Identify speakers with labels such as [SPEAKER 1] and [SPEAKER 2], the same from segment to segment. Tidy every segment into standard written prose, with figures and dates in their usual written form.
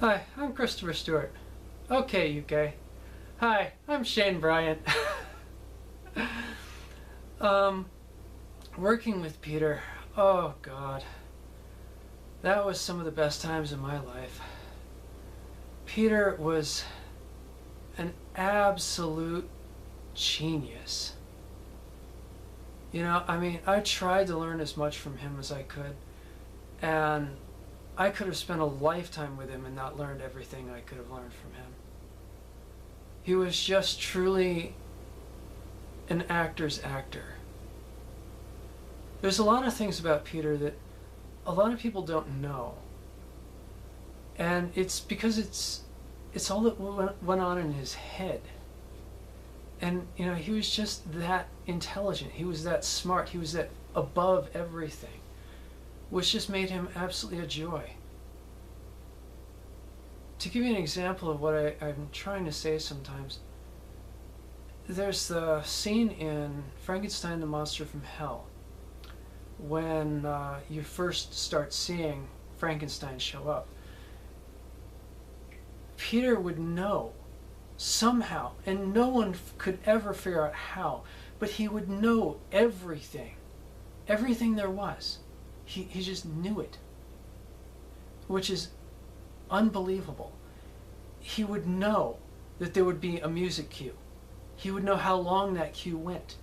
[SPEAKER 1] Hi, I'm Christopher Stewart. Okay, UK. Hi, I'm Shane Briant. Working with Peter, oh God, that was some of the best times in my life. Peter was an absolute genius. I tried to learn as much from him as I could, and I could have spent a lifetime with him and not learned everything I could have learned from him. He was just truly an actor's actor. There's a lot of things about Peter that a lot of people don't know. And it's because it's all that went on in his head. And, he was just that intelligent. He was that smart. He was that above everything, which just made him absolutely a joy. To give you an example of what I'm trying to say sometimes, there's the scene in Frankenstein the Monster from Hell when you first start seeing Frankenstein show up. Peter would know somehow, and no one could ever figure out how, but he would know everything there was. He just knew it, which is unbelievable. He would know that there would be a music cue. He would know how long that cue went.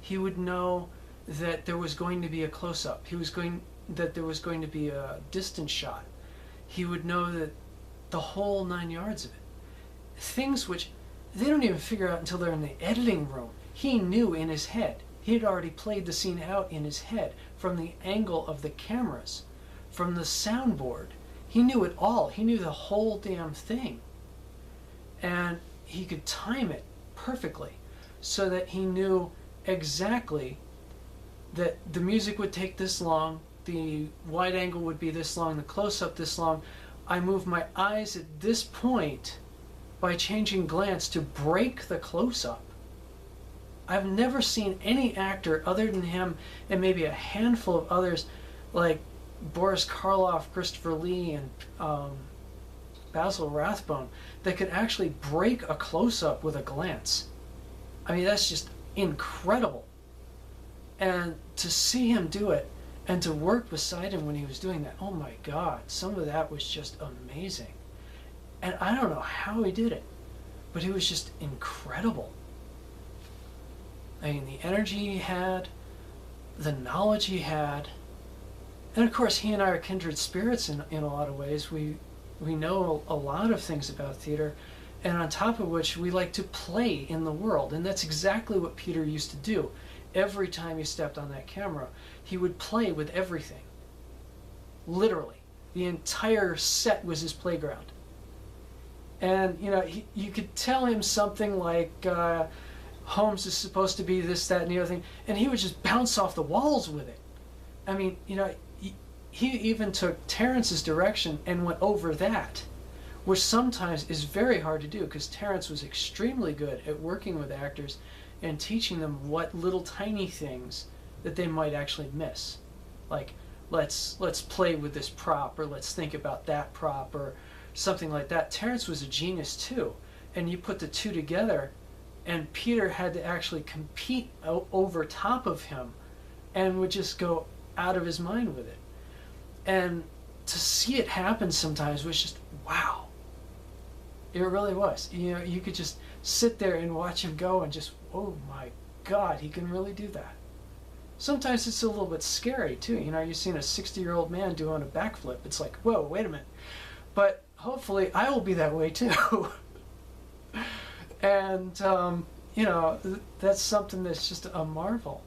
[SPEAKER 1] He would know that there was going to be a close-up. That there was going to be a distance shot. He would know that the whole 9 yards of it. Things which they don't even figure out until they're in the editing room. He knew in his head. He had already played the scene out in his head from the angle of the cameras, from the soundboard. He knew it all. He knew the whole damn thing. And he could time it perfectly so that he knew exactly that the music would take this long, the wide angle would be this long, the close-up this long. I move my eyes at this point by changing glance to break the close-up. I've never seen any actor other than him and maybe a handful of others like Boris Karloff, Christopher Lee, and Basil Rathbone that could actually break a close-up with a glance. I mean, that's just incredible. And to see him do it and to work beside him when he was doing that, oh my God, some of that was just amazing. And I don't know how he did it, but he was just incredible. I mean, the energy he had, the knowledge he had, and of course he and I are kindred spirits in a lot of ways. We know a lot of things about theater, and on top of which we like to play in the world, and that's exactly what Peter used to do. Every time he stepped on that camera, he would play with everything. Literally. The entire set was his playground. And, you could tell him something like, Holmes is supposed to be this, that, and the other thing, and he would just bounce off the walls with it. I mean, he even took Terrence's direction and went over that, which sometimes is very hard to do because Terrence was extremely good at working with actors and teaching them what little tiny things that they might actually miss. Like, let's play with this prop, or let's think about that prop, or something like that. Terrence was a genius too, and you put the two together, and Peter had to actually compete over top of him and would just go out of his mind with it. And to see it happen sometimes was just, wow. It really was. You could just sit there and watch him go and just, oh my God, he can really do that. Sometimes it's a little bit scary too. You've seen a 60-year-old man doing a backflip. It's like, whoa, wait a minute. But hopefully I will be that way too. And, that's something that's just a marvel.